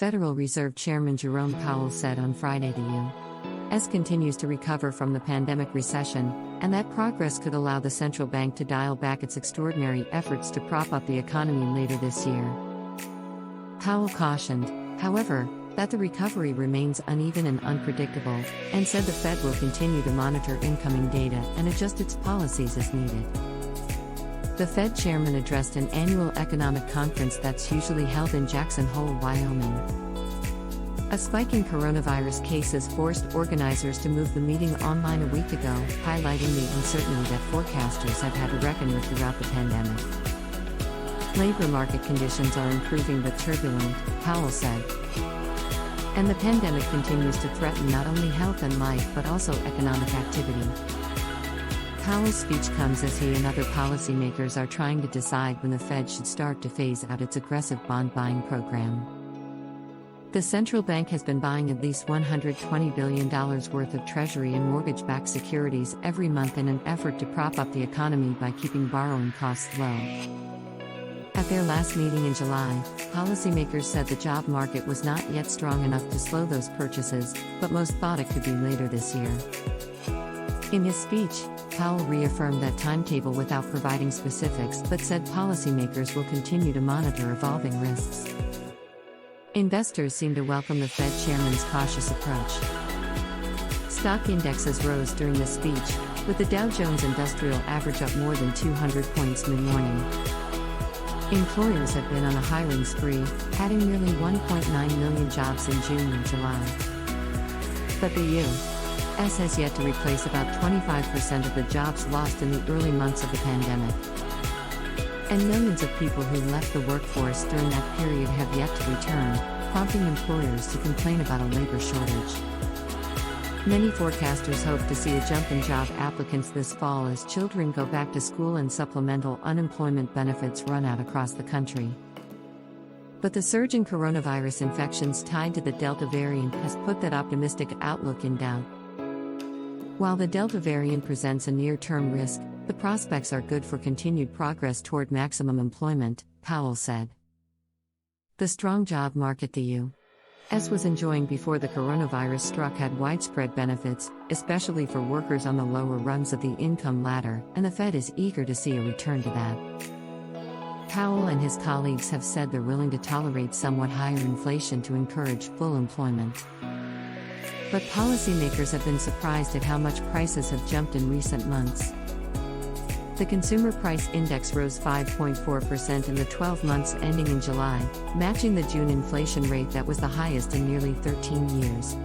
Federal Reserve Chairman Jerome Powell said on Friday the U.S. continues to recover from the pandemic recession, and that progress could allow the central bank to dial back its extraordinary efforts to prop up the economy later this year. Powell cautioned, however, that the recovery remains uneven and unpredictable, and said the Fed will continue to monitor incoming data and adjust its policies as needed. The Fed chairman addressed an annual economic conference that's usually held in Jackson Hole, Wyoming. A spike in coronavirus cases forced organizers to move the meeting online a week ago, highlighting the uncertainty that forecasters have had to reckon with throughout the pandemic. Labor market conditions are improving but turbulent, Powell said. And the pandemic continues to threaten not only health and life but also economic activity. Powell's speech comes as he and other policymakers are trying to decide when the Fed should start to phase out its aggressive bond buying program. The central bank has been buying at least $120 billion worth of Treasury and mortgage-backed securities every month in an effort to prop up the economy by keeping borrowing costs low. At their last meeting in July, policymakers said the job market was not yet strong enough to slow those purchases, but most thought it could be later this year. In his speech, Powell reaffirmed that timetable without providing specifics but said policymakers will continue to monitor evolving risks. Investors seem to welcome the Fed chairman's cautious approach. Stock indexes rose during the speech, with the Dow Jones Industrial Average up more than 200 points mid-morning. Employers have been on a hiring spree, adding nearly 1.9 million jobs in June and July. But the U.S. has yet to replace about 25% of the jobs lost in the early months of the pandemic. And millions of people who left the workforce during that period have yet to return, prompting employers to complain about a labor shortage. Many forecasters hope to see a jump in job applicants this fall as children go back to school and supplemental unemployment benefits run out across the country. But the surge in coronavirus infections tied to the Delta variant has put that optimistic outlook in doubt. While the Delta variant presents a near-term risk, the prospects are good for continued progress toward maximum employment, Powell said. The strong job market the U.S. was enjoying before the coronavirus struck had widespread benefits, especially for workers on the lower rungs of the income ladder, and the Fed is eager to see a return to that. Powell and his colleagues have said they're willing to tolerate somewhat higher inflation to encourage full employment. But policymakers have been surprised at how much prices have jumped in recent months. The Consumer Price Index rose 5.4% in the 12 months ending in July, matching the June inflation rate that was the highest in nearly 13 years.